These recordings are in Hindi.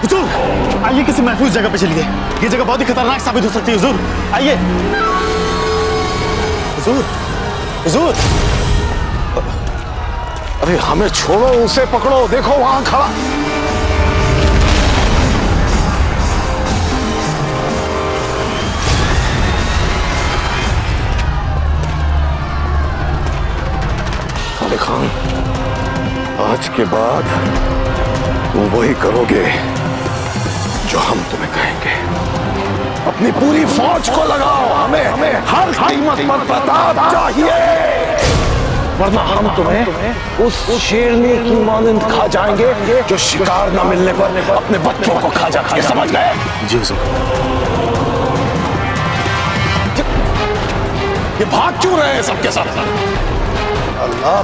हुजूर आइए, किसी महफूज जगह पे चलिए। ये जगह बहुत ही खतरनाक साबित हो सकती है हुजूर। आइए हुजूर। हुजूर अरे हमें छोड़ो, उसे पकड़ो, देखो वहां खड़ा। अली खान, आज के बाद तुम वही करोगे जो हम तुम्हें कहेंगे। अपनी पूरी फौज को लगाओ, हमें हर कीमत पर प्रताप चाहिए, वरना हम तुम्हें उस शेरनी की मानंद खा जाएंगे जो शिकार न मिलने पर अपने बच्चों को खा जाती है, समझ गए? जी हुजूर। ये भाग क्यों रहे हैं सबके साथ? अल्लाह,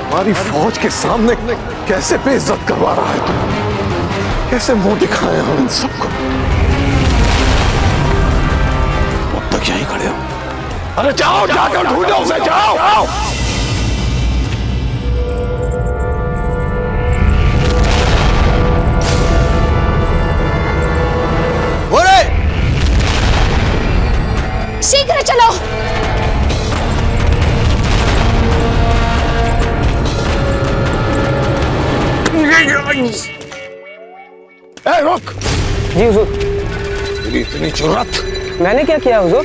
हमारी फौज के सामने कैसे बेइज्जत करवा रहा है तू? कैसे मुंह दिखाए हम इन सबको? अब तक यहीं खड़े हो? अरे जाओ, जाकर ढूंढो उसे, जाओ। शीघ्र चलो। ए, रुक। जी हुजूर। तेरी इतनी जुर्रत? मैंने क्या किया हुजूर?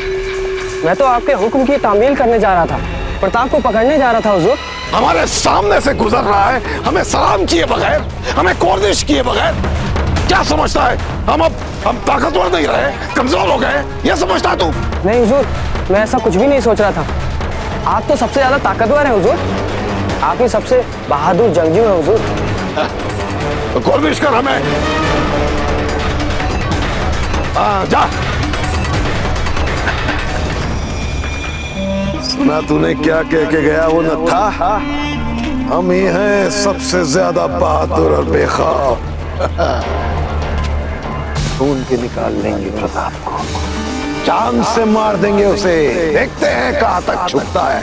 मैं तो आपके हुक्म की तामील करने जा रहा था, प्रताप को पकड़ने जा रहा था हुजूर। हमारे सामने से गुजर रहा है, हमें सलाम किए बगैर, हमें कोर्निश किए बगैर। क्या समझता है हम ताकतवर नहीं रहे, कमजोर हो गए, ये समझता है तू? नहीं हुजूर, मैं ऐसा कुछ भी नहीं सोच रहा था। आप तो सबसे ज्यादा ताकतवर हैं हुजूर। आप ही सबसे बहादुर जंगजू हैं हुजूर। तो कोर्निश कर हमें। जा। सुना तूने क्या कह के गया वो न था? हम ही हैं सबसे ज्यादा बहादुर और बेखौफ। खून के निकाल लेंगे प्रताप को, चांद से मार देंगे उसे, देखते हैं कहां तक छुपता है।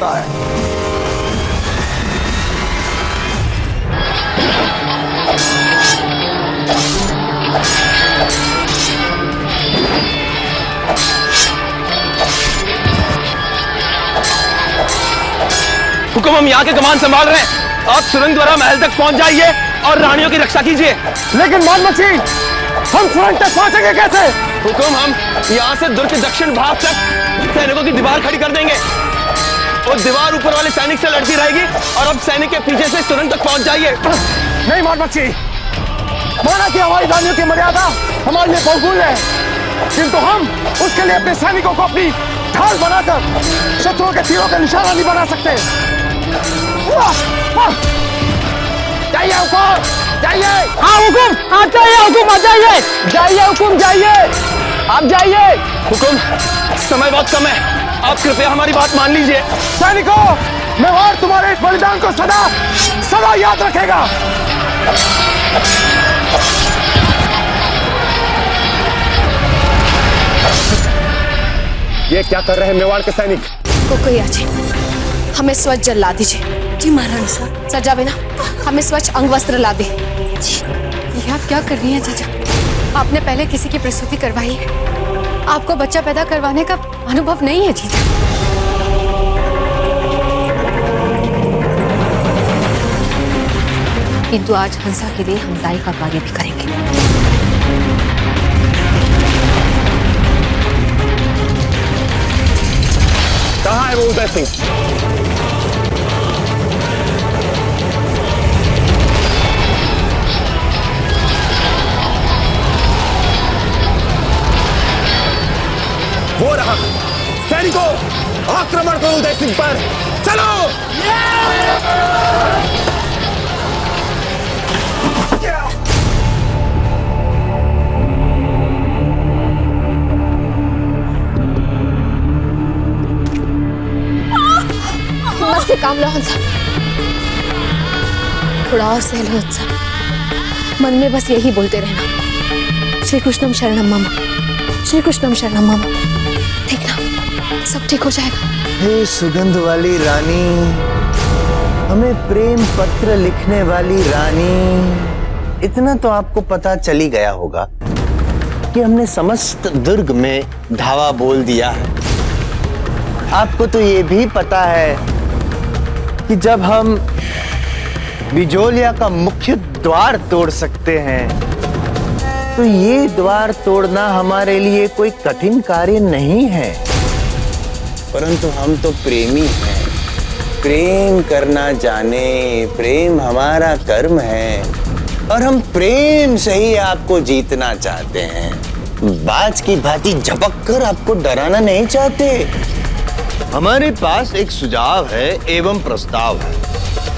हुकुम, हम यहाँ के कमान संभाल रहे हैं। आप सुरंग द्वारा महल तक पहुंच जाइए और रानियों की रक्षा कीजिए। लेकिन मोहम्मद, हम सुरंग तक पहुंचेंगे कैसे? हुकुम, हम यहाँ से दुर्ग के दक्षिण भाग तक सैनिकों की दीवार खड़ी कर देंगे और दीवार ऊपर वाले सैनिक से लड़ती रहेगी और अब सैनिक के पीछे से सुरंग तक पहुंच जाइए। नहीं मोहम्मद, माना कि हमारी रानियों की मर्यादा हमारे लिए बहुमूल्य है, किंतु हम उसके लिए अपने सैनिकों को अपनी ढाल बनाकर शत्रुओं के तीरों का निशाना नहीं बना सकते। जाइए हुकुम, जाइए। हाँ हुकुम, आप जाइए हुकुम, आप जाइए। जाइए हुकुम, जाइए, आप जाइए। हुकुम, समय बहुत कम है, आप कृपया हमारी बात मान लीजिए। सैनिकों, मेवाड़ तुम्हारे इस बलिदान को सदा सदा याद रखेगा। ये क्या कर रहे हैं मेवाड़ के सैनिक? कोई आ जाए, हमें स्वच्छ जल ला दीजिए। जी महारानी साहब। सजा बिना हमें स्वच्छ अंग वस्त्र ला दे। ये आप क्या कर रही हैं चाचा? आपने पहले किसी की प्रसूति करवाई है, आपको बच्चा पैदा करवाने का अनुभव नहीं है जीजा। किंतु आज हंसा के लिए हम दाई का कार्य भी करेंगे। कहाँ है वो उदय सिंह? वो रहा। सैनिकों, आक्रमण करो उदय सिंह पर, चलो। हिम्मत से काम लो हंसा, थोड़ा और सह लो हंसा। मन में बस यही बोलते रहना, श्री कृष्णम शरणम मम, श्री कृष्णम शरणम मम। देखना सब ठीक हो जाएगा। हे सुगंध वाली रानी, हमें प्रेम पत्र लिखने वाली रानी, इतना तो आपको पता चली गया होगा कि हमने समस्त दुर्ग में धावा बोल दिया है। आपको तो ये भी पता है कि जब हम बिजोलिया का मुख्य द्वार तोड़ सकते हैं तो ये द्वार तोड़ना हमारे लिए कोई कठिन कार्य नहीं है। परंतु हम तो प्रेमी हैं, प्रेम करना जाने, प्रेम हमारा कर्म है और हम प्रेम से ही आपको जीतना चाहते हैं। बाज की भांति झपक कर आपको डराना नहीं चाहते। हमारे पास एक सुझाव है एवं प्रस्ताव है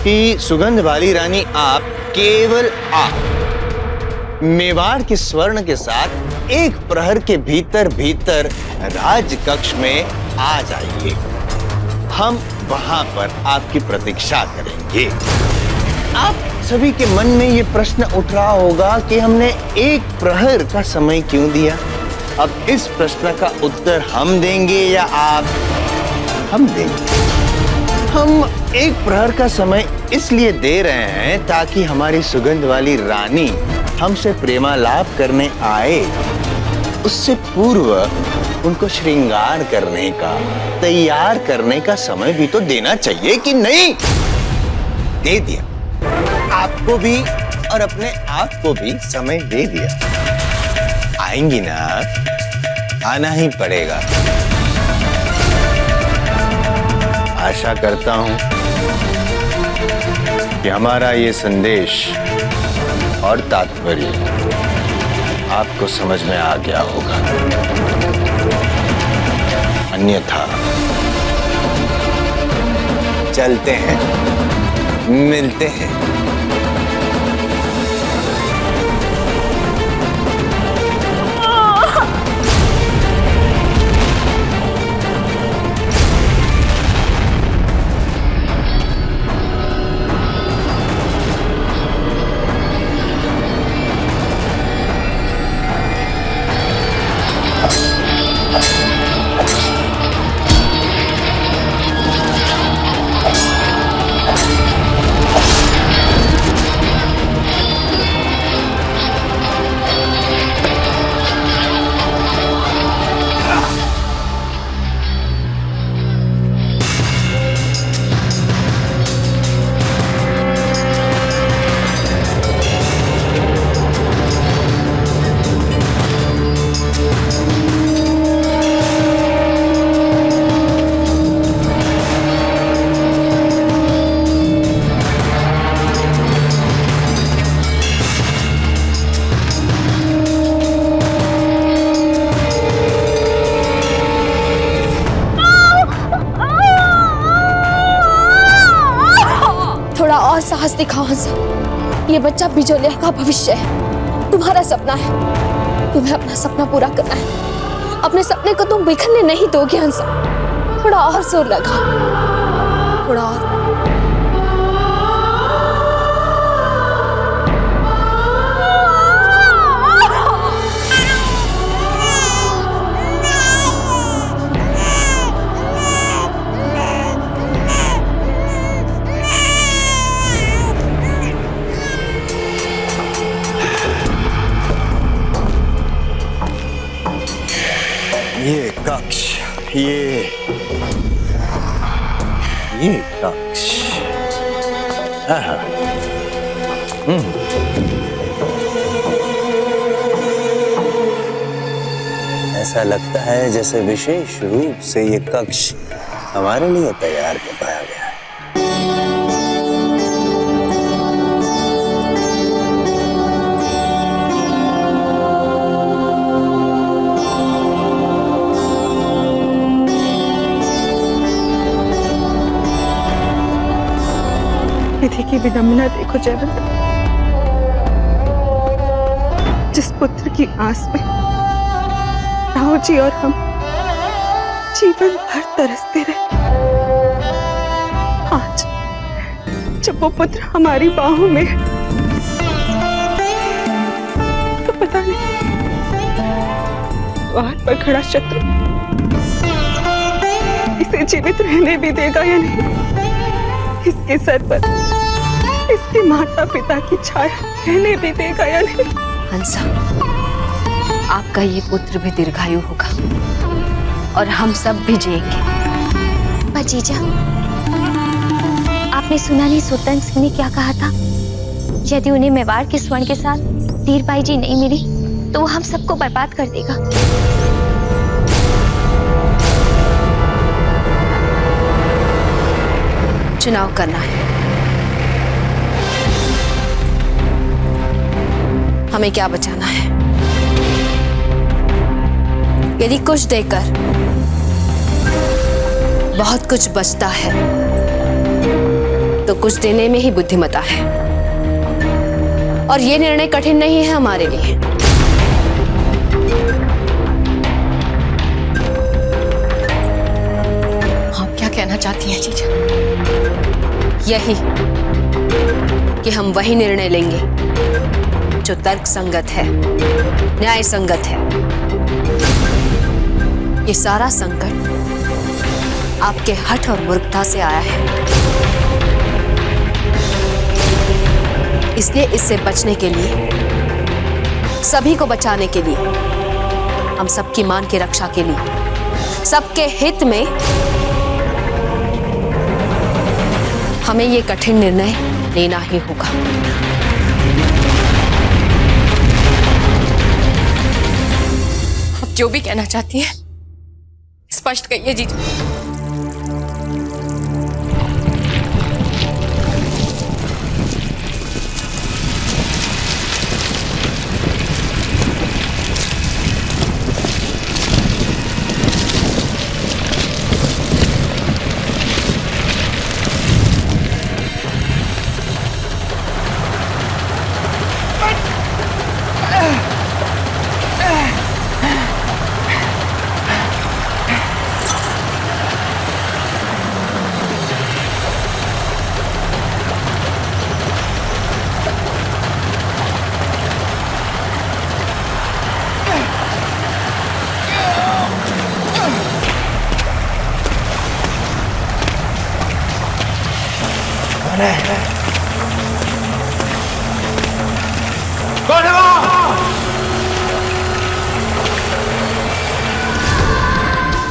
कि सुगंध वाली रानी आप केवल आप मेवाड़ के स्वर्ण के साथ एक प्रहर के भीतर भीतर राज कक्ष में आ जाइए। हम वहां पर आपकी प्रतीक्षा करेंगे। आप सभी के मन में ये प्रश्न उठ रहा होगा कि हमने एक प्रहर का समय क्यों दिया। अब इस प्रश्न का उत्तर हम देंगे या आप? हम देंगे। हम एक प्रहर का समय इसलिए दे रहे हैं ताकि हमारी सुगंध वाली रानी हमसे प्रेमालाप करने आए, उससे पूर्व उनको श्रृंगार करने का, तैयार करने का समय भी तो देना चाहिए कि नहीं? दे दिया। आपको भी और अपने आप को भी समय दे दिया। आएंगी ना? आना ही पड़ेगा। आशा करता हूं कि हमारा ये संदेश और तात्पर्य आपको समझ में आ गया होगा। अन्यथा चलते हैं, मिलते हैं। साहस दिखाओ हंसा। ये बच्चा बिजोलिया का भविष्य है, तुम्हारा सपना है। तुम्हें अपना सपना पूरा करना है। अपने सपने को तुम बिखरने नहीं दोगे हंसा। थोड़ा और जोर लगा, थोड़ा और। ये कक्ष, ये कक्ष। ऐसा लगता है जैसे विशेष रूप से ये कक्ष हमारे लिए तैयार करवाया गया है। विधि की विडंबना देखो जयवंत। जिस पुत्र की आस में राव जी और हम जीवन भर तरसते रहे, आज जब वो पुत्र हमारी बाहों में तो पता नहीं द्वार पर खड़ा शत्रु इसे जीवित रहने भी देगा या नहीं। इसके अपने माता पिता की छाया रहने भी देगा या नहीं? हंसा, आपका ये पुत्र भी दीर्घायु होगा और हम सब भी जिएंगे। पर जीजा, आपने सुना नहीं सुल्तान सिंह ने क्या कहा था? यदि उन्हें मेवाड़ के स्वर्ण के साथ धीरबाई जी नहीं मिली तो वो हम सबको बर्बाद कर देगा। चुनाव करना है, हमें क्या बचाना है? यदि कुछ देकर बहुत कुछ बचता है तो कुछ देने में ही बुद्धिमता है, और ये निर्णय कठिन नहीं है हमारे लिए। आप क्या कहना चाहती हैं जीजा? यही कि हम वही निर्णय लेंगे जो तर्क संगत है, न्याय संगत है। ये सारा संकट आपके हठ और मूर्खता से आया है, इसलिए इससे बचने के लिए, सभी को बचाने के लिए, हम सबकी मान की रक्षा के लिए, सबके हित में हमें ये कठिन निर्णय लेना ही होगा। आप जो भी कहना चाहती हैं स्पष्ट कहिए जीजा।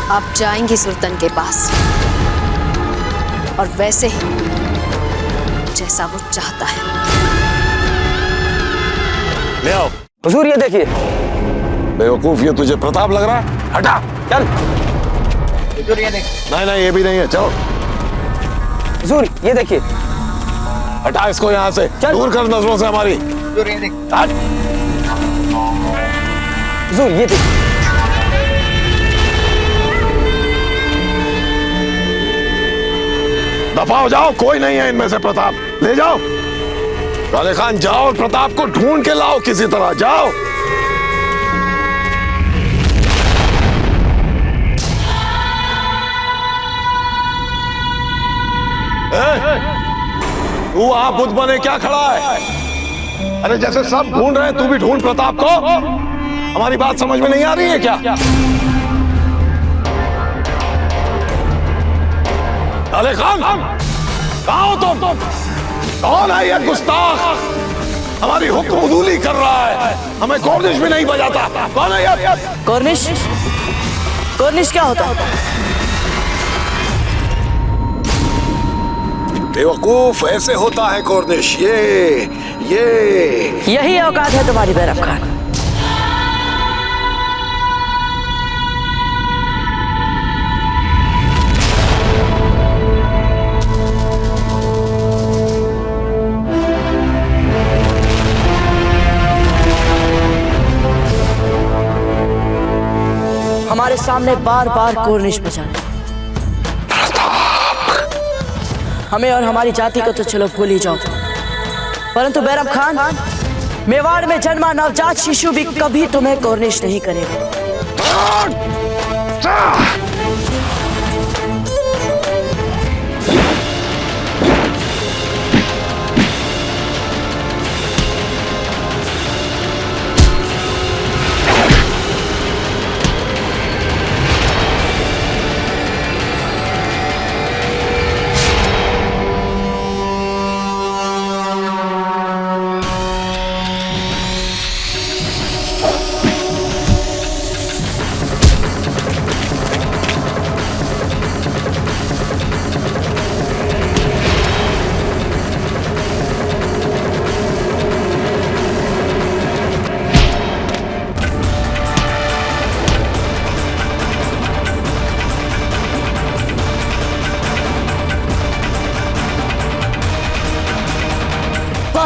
आप जाएंगी सुल्तान के पास, और वैसे ही जैसा वो चाहता है। ले आओ। हुजूर ये देखिए। बेवकूफ, ये तुझे प्रताप लग रहा है? हटा चल। हुजूर ये देखिए। नहीं ये भी नहीं है, चलो। हुजूर ये देखिए। हटा इसको यहाँ से, दूर कर नजरों से हमारी। हुजूर ये देखिए। हट। हुजूर ये देखिए। दफा हो जाओ, कोई नहीं है इनमें से प्रताप। ले जाओ काले खान, जाओ और प्रताप को ढूंढ के लाओ किसी तरह, जाओ। तू वहां बुद्ध बने क्या खड़ा है? अरे जैसे सब ढूंढ रहे हैं, तू भी ढूंढ प्रताप को। हमारी बात समझ में नहीं आ रही है क्या? काले खान, कहाँ हो तुम? कौन है ये गुस्ताख? हमारी हुक्म उदूली कर रहा है, हमें कॉर्निश भी नहीं बजाता। कौन है ये? कॉर्निश? कॉर्निश क्या होता है? बेवकूफ, ऐसे होता है कॉर्निश। ये यही औकात है तुम्हारी बैरम खान। हमारे सामने बार बार कॉर्निश बजाना, हमें और हमारी जाति को तो चलो भूल ही जाओ, परंतु बैरम खान, मेवाड़ में जन्मा नवजात शिशु भी कभी तुम्हें कॉर्निश नहीं करेगा।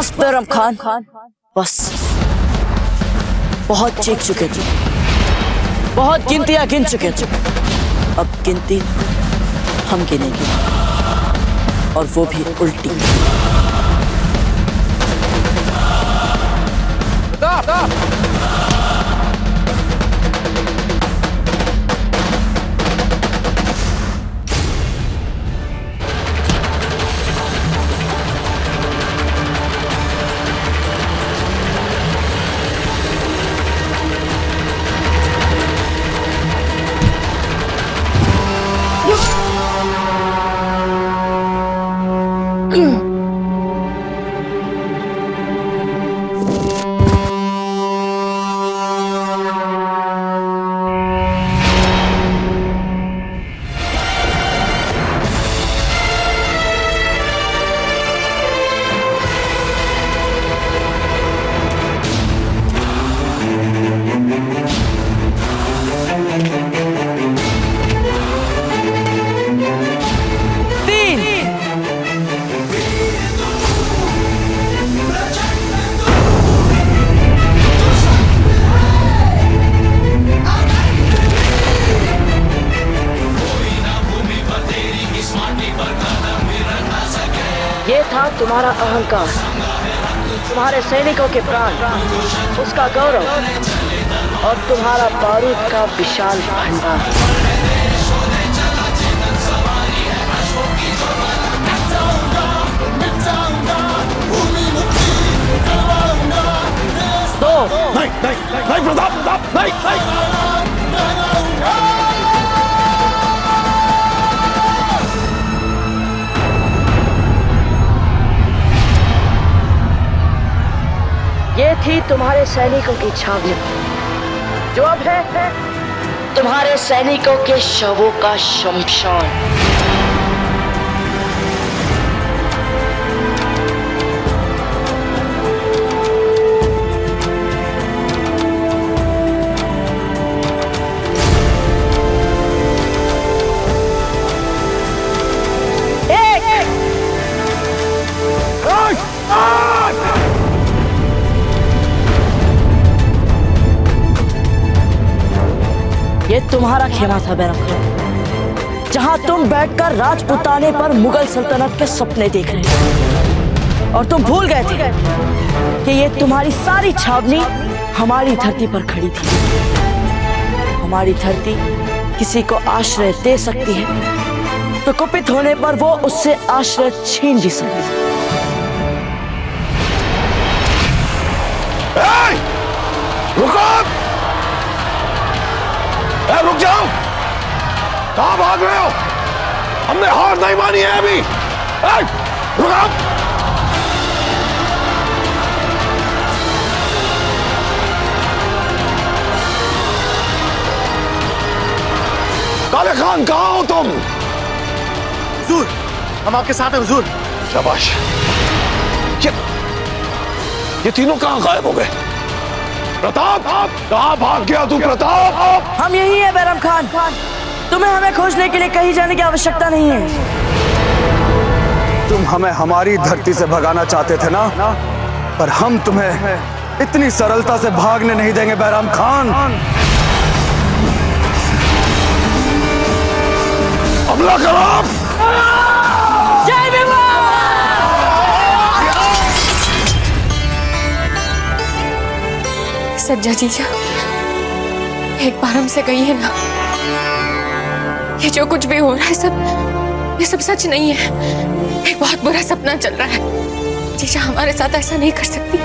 बस बैरम खान, बस। बहुत चीख चुके थे, बहुत गिनतियां गिन चुके थे। अब गिनती हम गिनेंगे, और वो भी उल्टी। ये था तुम्हारा अहंकार, तुम्हारे सैनिकों के प्राण, उसका गौरव, और तुम्हारा बारूद का विशाल भंडार। तो नहीं प्रताप, नहीं। ये थी तुम्हारे सैनिकों की छावनी, जो अब है तुम्हारे सैनिकों के शवों का शमशान। ये तुम्हारा खेमा था बैरम खान, जहां तुम बैठकर राजपुताने पर मुगल सल्तनत के सपने देख रहे थे, और तुम भूल गए थे कि ये तुम्हारी सारी छावनी हमारी धरती पर खड़ी थी। हमारी धरती किसी को आश्रय दे सकती है, तो कुपित होने पर वो उससे आश्रय छीन भी सकती है। रुक जाओ, कहां भाग रहे हो? हमने हार नहीं मानी है अभी। रुको, काले खान कहां हो तुम? हुजूर, हम आपके साथ हैं हुजूर। शाबाश। ये तीनों कहां गायब हो गए? प्रताप, कहां भाग गया तू प्रताप? हम यही है बैरम खान, तुम्हें हमें खोजने के लिए कहीं जाने की आवश्यकता नहीं है। तुम हमें हमारी धरती से भगाना चाहते थे ना, पर हम तुम्हें इतनी सरलता से भागने नहीं देंगे बैरम खान। हमला करो। जय भीम। सज्जा जीजा, एक बार हमसे कहिए ना, ये जो कुछ भी हो रहा है ये सब सच नहीं है। एक बहुत बुरा सपना चल रहा है। जीजा हमारे साथ ऐसा नहीं कर सकती।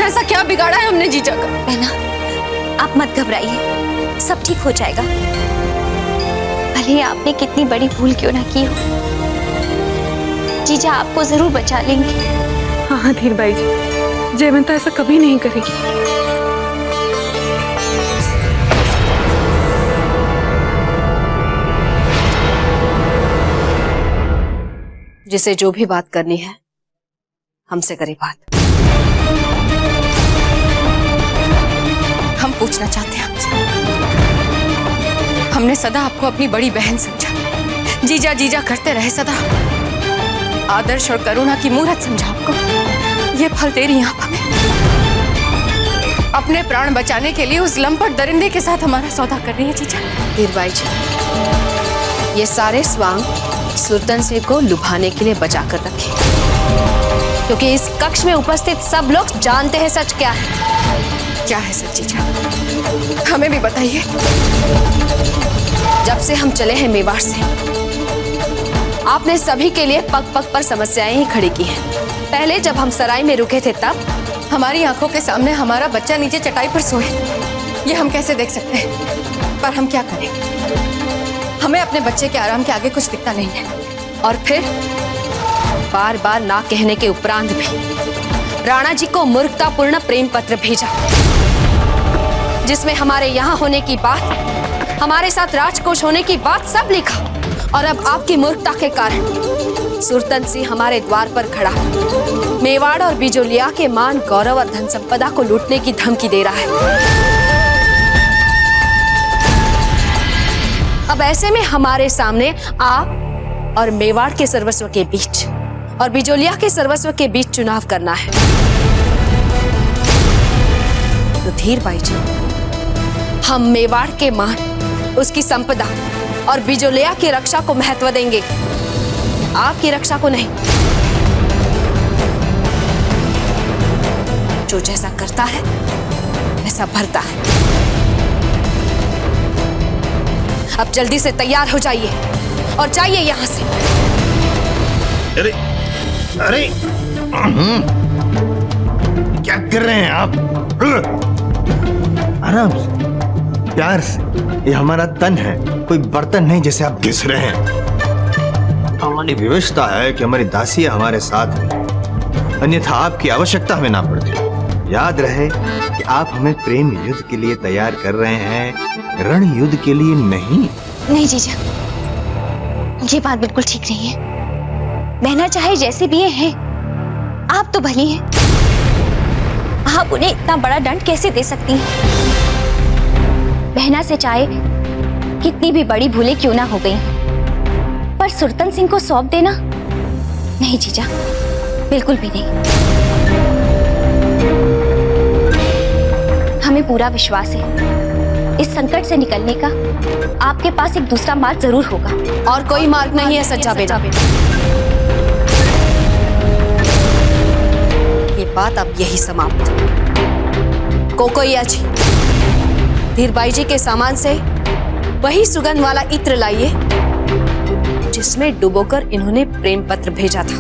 ऐसा क्या बिगाड़ा है हमने जीजा का? बहना, आप मत घबराइए, सब ठीक हो जाएगा। भले ही आपने कितनी बड़ी भूल क्यों ना की हो, जीजा आपको जरूर बचा लेंगे। हाँ धीर बाई जी, जयवंता ऐसा कभी नहीं करेगी। जिसे जो भी बात करनी है हमसे करे बात। हम पूछना चाहते हैं आपसे, हमने सदा आपको अपनी बड़ी बहन समझा, जीजा जीजा करते रहे सदा, आदर्श और करुणा की मूरत समझा आपको। ये फल दे रही हैं आप हमें। अपने प्राण बचाने के लिए उस लंपट दरिंदे के साथ हमारा सौदा कर रही है जीजा। धीरबाई जी, ये सारे स्वांग सुरतन सिंह को लुभाने के लिए बचा कर रखे, क्योंकि इस कक्ष में उपस्थित सब लोग जानते हैं सच क्या है। क्या है सच जीजा, हमें भी बताइए। जब से हम चले हैं मेवाड़ से, आपने सभी के लिए पग पग पर समस्याएं ही खड़ी की हैं। पहले जब हम सराय में रुके थे तब हमारी आंखों के सामने हमारा बच्चा नीचे चटाई पर सोए, ये हम कैसे देख सकते हैं? पर हम क्या करें, हमें अपने बच्चे के आराम के आगे कुछ दिखता नहीं है। और फिर बार बार ना कहने के उपरांत भी राणा जी को मूर्खतापूर्ण प्रेम पत्र भेजा, जिसमें हमारे यहाँ होने की बात, हमारे साथ राजकोष होने की बात सब लिखा। और अब आपकी मूर्खता के कारण सुरतन सिंह हमारे द्वार पर खड़ा मेवाड़ और बिजोलिया के मान, गौरव और धन संपदा को लूटने की धमकी दे रहा है। अब ऐसे में हमारे सामने आप और मेवाड़ के सर्वस्व के बीच और बिजोलिया के सर्वस्व के बीच चुनाव करना है। तो धीरबाई जी, हम मेवाड़ के मान, उसकी संपदा और बिजोलिया की रक्षा को महत्व देंगे, आपकी रक्षा को नहीं। जो जैसा करता है वैसा भरता है। अब जल्दी से तैयार हो जाइए और जाइए यहां से। अरे अरे क्या कर रहे हैं आप? आराम से, प्यार से। ये हमारा तन है, कोई बर्तन नहीं जिसे आप घिस रहे हैं। हमारी व्यवस्था है कि हमारी दासियां हमारे साथ हैं, अन्यथा आपकी आवश्यकता हमें ना पड़ती। याद रहे कि आप हमें प्रेम युद्ध के लिए तैयार कर रहे हैं, रण युद्ध के लिए नहीं। नहीं जीजा, ये बात बिल्कुल ठीक नहीं है। बहना चाहे जैसे भी हैं, आप तो भली हैं। आप उन्हें इतना बड़ा दंड कैसे दे सकती हैं? बहना से चाहे कितनी भी बड़ी भूलें क्यों ना हो गई, पर सुरतन सिंह को सौंप देना, नहीं जीजा, बिल्कुल भी नहीं। हमें पूरा विश्वास है इस संकट से निकलने का आपके पास एक दूसरा मार्ग जरूर होगा। और कोई मार्ग नहीं है सच्चा बेटा। ये बात अब यही समाप्त। कोकोइया जी, धीरबाई जी के सामान से वही सुगंध वाला इत्र लाइए जिसमें डुबोकर इन्होंने प्रेम पत्र भेजा था,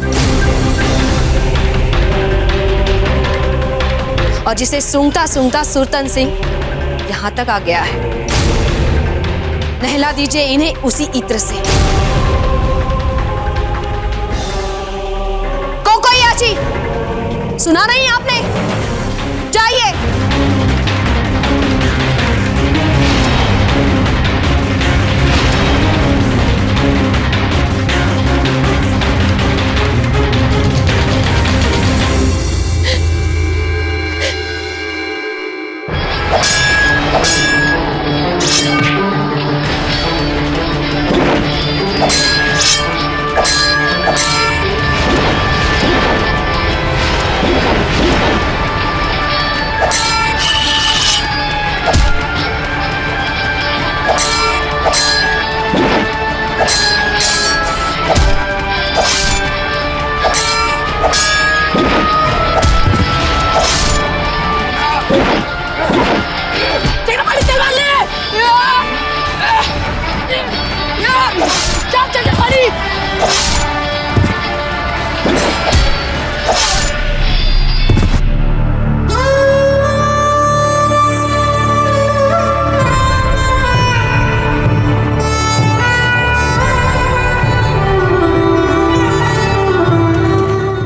और जिसे सूंघता सूंघता सुरतन सिंह यहां तक आ गया है। नहला दीजिए इन्हें उसी इत्र से। कोकोइया जी, सुना नहीं आपने? जाइए।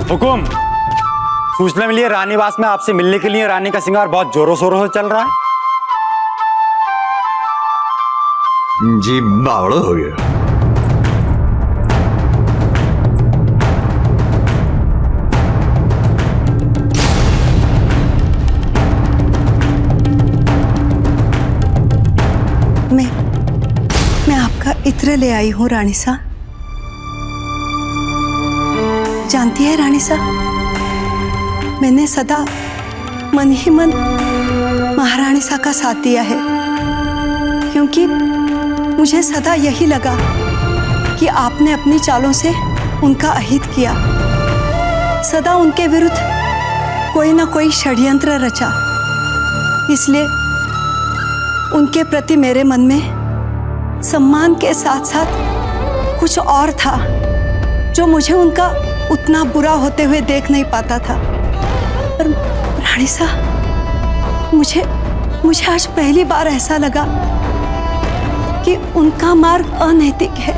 हुकुम, सूचना मिली है रानीवास में आपसे मिलने के लिए रानी का श्रृंगार बहुत जोरों शोरों से चल रहा है। जी बावड़ा हो गया। मैं आपका इत्र ले आई हूँ रानी सा। जानती है रानी सा, मैंने सदा मन ही मन महारानी सा का साथ दिया है, क्योंकि मुझे सदा यही लगा कि आपने अपनी चालों से उनका अहित किया, सदा उनके विरुद्ध कोई ना कोई षड्यंत्र रचा। इसलिए उनके प्रति मेरे मन में सम्मान के साथ साथ कुछ और था, जो मुझे उनका उतना बुरा होते हुए देख नहीं पाता था। पर रानी साहब, मुझे आज पहली बार ऐसा लगा कि उनका मार्ग अनैतिक है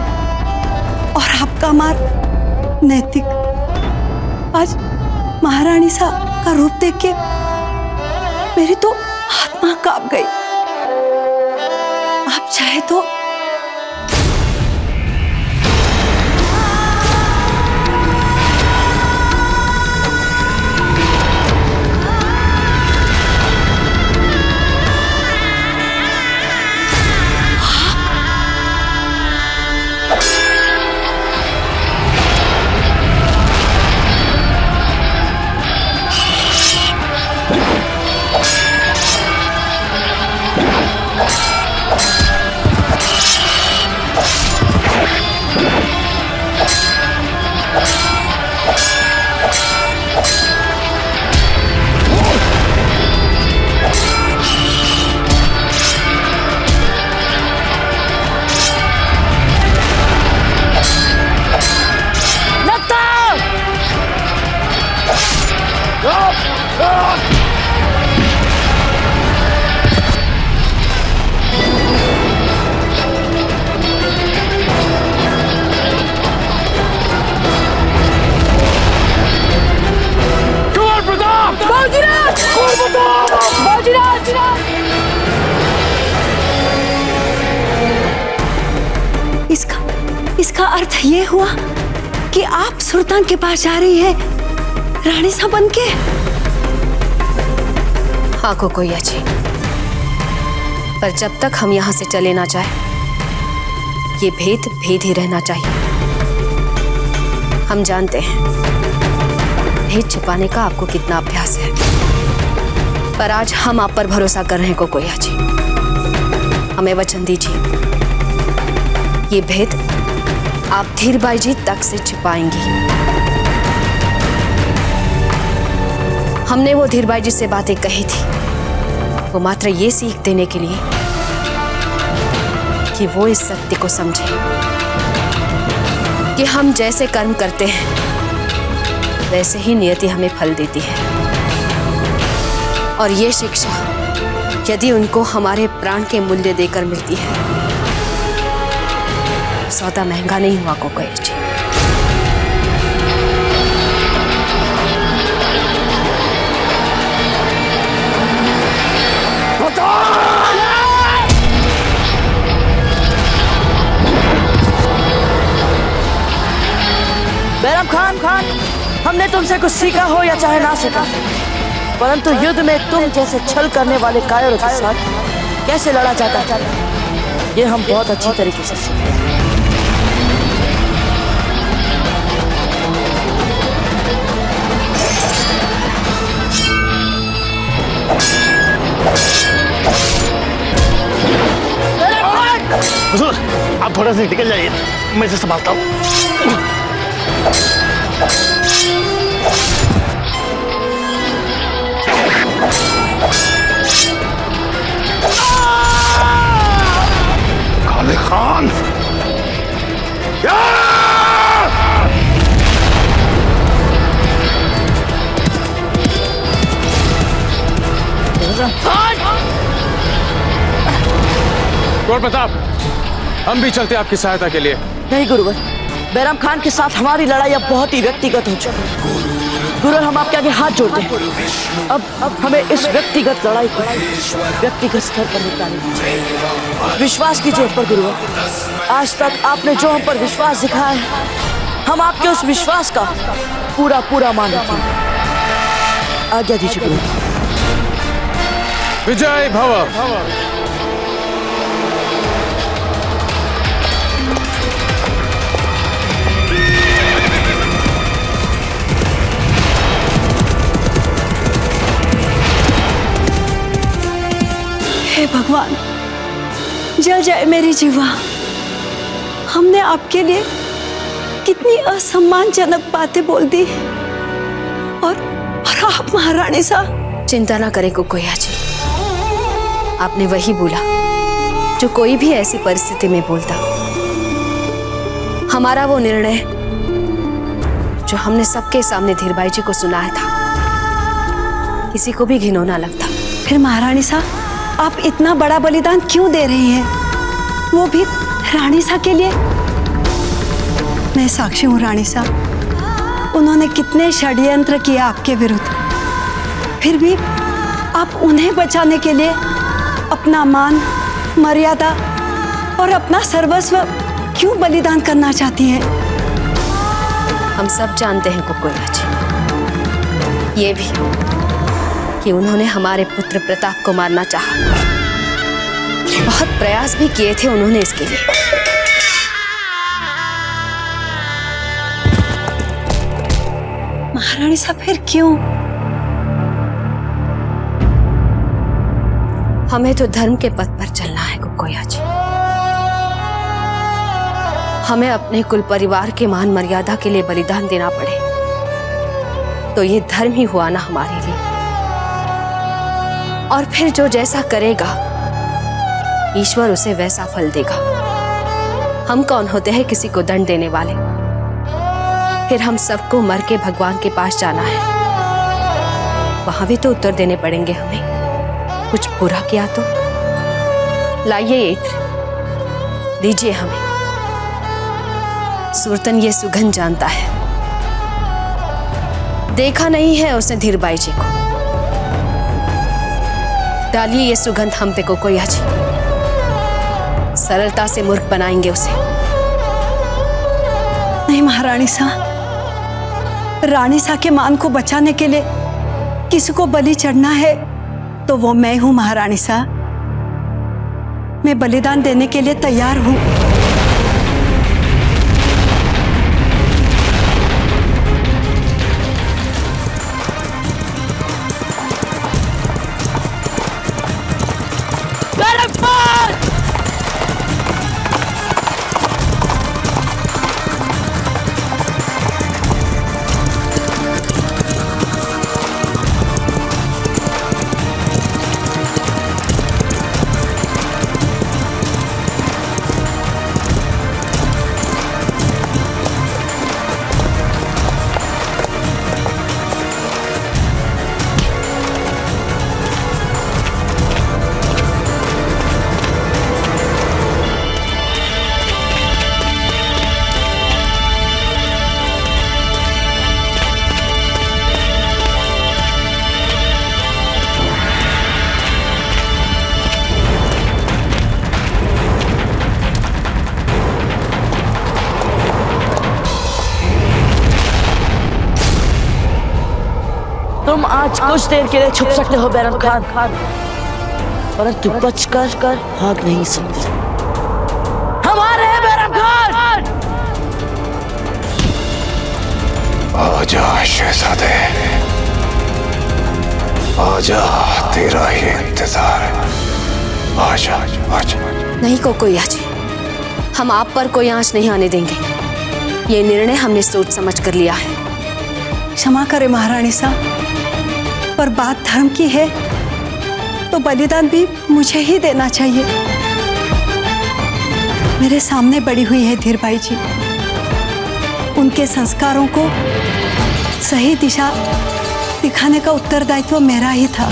और आपका मार्ग नैतिक। आज महारानी साहब का रूप देख के मेरी तो आत्मा कांप गई। आप चाहे तो इसका अर्थ ये हुआ कि आप सुल्तान के पास जा रही हैं रानी साहब बनके। हाँ कोकोया जी, पर जब तक हम यहाँ से चले ना जाए, ये भेद भेद ही रहना चाहिए। हम जानते हैं भेद छिपाने का आपको कितना अभ्यास है, पर आज हम आप पर भरोसा कर रहे हैं कोकोया जी। हमें वचन दीजिए, ये भेद आप धीरबाई जी तक से छिपाएंगी। हमने वो धीरबाई जी से बातें कही थी, वो मात्र ये सीख देने के लिए कि वो इस सत्य को समझे कि हम जैसे कर्म करते हैं वैसे ही नियति हमें फल देती है। और ये शिक्षा यदि उनको हमारे प्राण के मूल्य देकर मिलती है, सौदा महंगा नहीं हुआ कोकोया जी। बैरम खान, हमने तुमसे कुछ सीखा हो या चाहे ना सीखा, परंतु युद्ध में तुम जैसे छल करने वाले कायरों के साथ कैसे लड़ा जाता है, ये हम बहुत अच्छी तरीके से सीखे। हुजूर, आप थोड़ा सा निकल जाइए, मैं इसे संभालता हूँ। खाले खान, गौर प्रताप, हम भी चलते आपकी सहायता के लिए। नहीं गुरुवर, बैरम खान के साथ हमारी लड़ाई अब बहुत ही व्यक्तिगत हो चुकी है। गुरुवर, हम आपके आगे हाथ जोड़ते हैं। अब हमें इस व्यक्तिगत लड़ाई को व्यक्तिगत स्तर पर निपटाना। विश्वास कीजिए हम पर गुरुवर, आज तक आपने जो हम पर विश्वास दिखाया है, हम आपके उस विश्वास का पूरा पूरा मान रखेंगे। आज्ञा दीजिए गुरुवर। विजय भव। भगवान, जल जाए मेरी जीवा। हमने आपके लिए कितनी असम्मानजनक बातें बोल दी और आप महारानी साहब। चिंता ना करें कुकोया जी, आपने वही बोला जो कोई भी ऐसी परिस्थिति में बोलता। हमारा वो निर्णय जो हमने सबके सामने धीरबाई जी को सुनाया था, किसी को भी घिनौना लगता। फिर महारानी साहब आप इतना बड़ा बलिदान क्यों दे रही हैं, वो भी रानी साहब के लिए? मैं साक्षी हूँ रानी साहब, उन्होंने कितने षड्यंत्र किए आपके विरुद्ध, फिर भी आप उन्हें बचाने के लिए अपना मान, मर्यादा और अपना सर्वस्व क्यों बलिदान करना चाहती हैं? हम सब जानते हैं कुकोया जी, ये भी कि उन्होंने हमारे पुत्र प्रताप को मारना चाहा। बहुत प्रयास भी किए थे उन्होंने इसके लिए। महारानी साहब फिर क्यों? हमें तो धर्म के पथ पर चलना है कुकोया जी। हमें अपने कुल परिवार के मान मर्यादा के लिए बलिदान देना पड़े तो ये धर्म ही हुआ ना हमारे लिए। और फिर जो जैसा करेगा ईश्वर उसे वैसा फल देगा। हम कौन होते हैं किसी को दंड देने वाले? फिर हम सबको मर के भगवान के पास जाना है, वहां भी तो उत्तर देने पड़ेंगे हमें। कुछ बुरा किया तो लाइए ये इत्र, दीजिए हमें। सुरतन ये सुगंध जानता है, देखा नहीं है उसने धीरबाई जी को। डालिए ये सुगंध हम पे कुकोया जी, सरलता से मूर्ख बनाएंगे उसे। नहीं महारानी साहब, रानी साहब के मान को बचाने के लिए किसी को बलि चढ़ना है तो वो मैं हूं महारानी साहब। मैं बलिदान देने के लिए तैयार हूं। तुम आज कुछ देर के लिए छुप सकते हो बैरम खान, परंतु बचकर भाग नहीं सकते। हमारे हैं बैरम खान। आजा शहजादे, आजा, तेरा ही इंतजार है। आजा आजा। नहीं कुकोया जी, हम आप पर कोई आंच नहीं आने देंगे। ये निर्णय हमने सोच समझ कर लिया है। क्षमा करें महारानी साहब, पर बात धर्म की है तो बलिदान भी मुझे ही देना चाहिए। मेरे सामने बड़ी हुई है धीरबाई जी, उनके संस्कारों को सही दिशा दिखाने का उत्तरदायित्व मेरा ही था।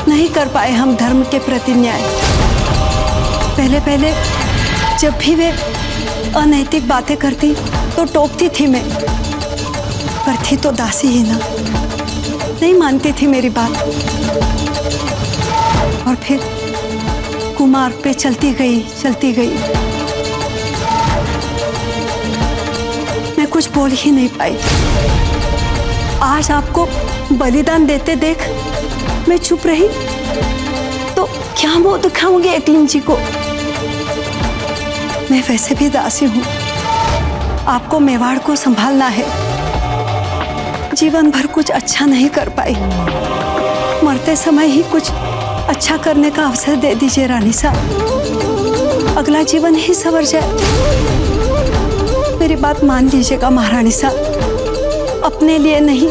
नहीं कर पाए हम धर्म के प्रति न्याय। पहले पहले जब भी वे अनैतिक बातें करती तो टोकती थी मैं, पर थी तो दासी ही ना, नहीं मानती थी मेरी बात। और फिर कुमार पे चलती गई। मैं कुछ बोल ही नहीं पाई। आज आपको बलिदान देते देख मैं चुप रही तो क्या मुंह दिखाऊंगी एकलिंग जी को? मैं वैसे भी दासी हूं, आपको मेवाड़ को संभालना है। जीवन भर कुछ अच्छा नहीं कर पाई, मरते समय ही कुछ अच्छा करने का अवसर दे दीजिए रानी साहब, अगला जीवन ही संवर जाए। मेरी बात मान लीजिएगा महारानी साहब, अपने लिए नहीं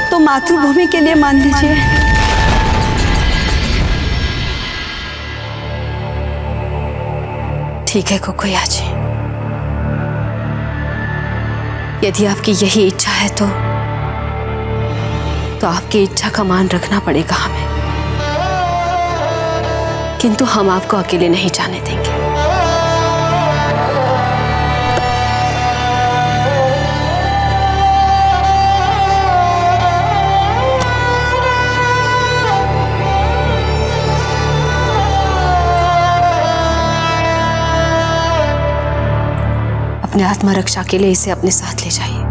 तो मातृभूमि के लिए मान लीजिए। ठीक है कोकोया जी, यदि आपकी यही इच्छा है तो आपकी इच्छा का मान रखना पड़ेगा हमें, किंतु हम आपको अकेले नहीं जाने देंगे। अपने आत्मरक्षा के लिए इसे अपने साथ ले जाइए।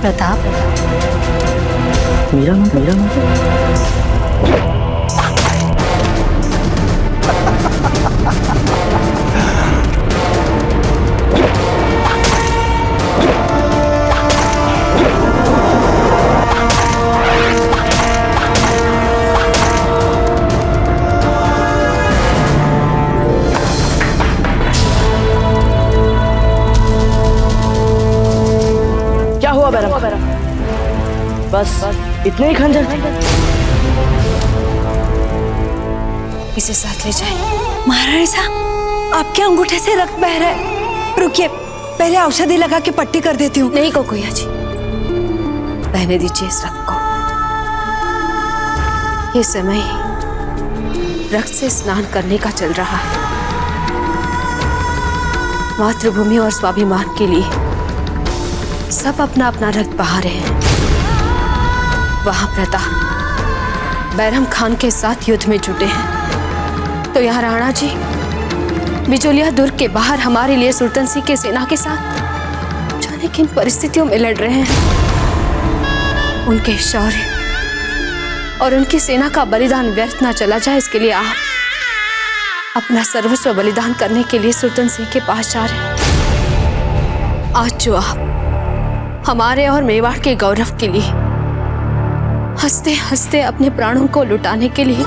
प्रताप, मीरा क्या हुआ बैरम? बस इतने ही खंजर थे? इसे साथ ले जाए। महारानी साहब, आपके अंगूठे से रक्त बह रहा है। रुकिए, पहले औषधि लगा के पट्टी कर देती हूँ। नहीं कोकोया जी, बहने दीजिए इस रक्त को। ये समय रक्त से स्नान करने का चल रहा है। मातृभूमि और स्वाभिमान के लिए सब अपना अपना रक्त बहा रहे हैं। वहां प्रताप बैरम खान के साथ युद्ध में जुटे हैं, तो यहाँ राणा जी बिजोलिया दुर्ग के बाहर हमारे लिए सुल्तान सिंह के सेना के साथ जाने किन परिस्थितियों में लड़ रहे हैं। उनके शौर्य और उनकी सेना का बलिदान व्यर्थ ना चला जाए, इसके लिए आप अपना सर्वस्व बलिदान करने के लिए सुल्तान सिंह के पास जा रहे हैं। आज जो आप हमारे और मेवाड़ के गौरव के लिए हंसते हंसते अपने प्राणों को लुटाने के लिए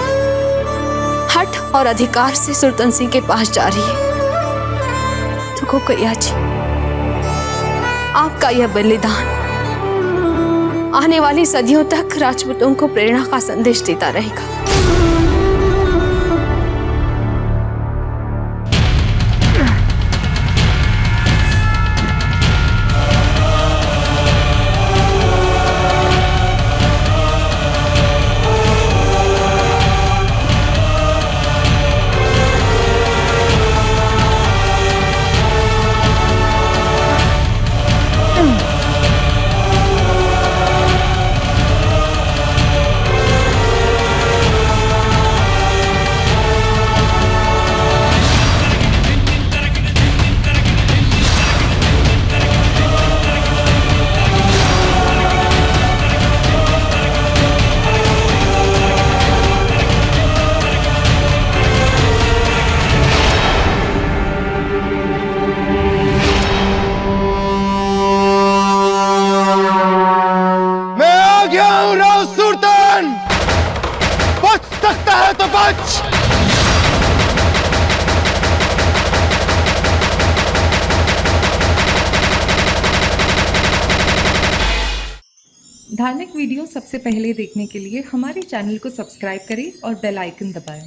हठ और अधिकार से सुल्तान सिंह के पास जा रही है, तो कोकोया जी, आपका यह बलिदान आने वाली सदियों तक राजपूतों को प्रेरणा का संदेश देता रहेगा। धार्मिक वीडियो सबसे पहले देखने के लिए हमारे चैनल को सब्सक्राइब करें और बेल आइकन दबाएं।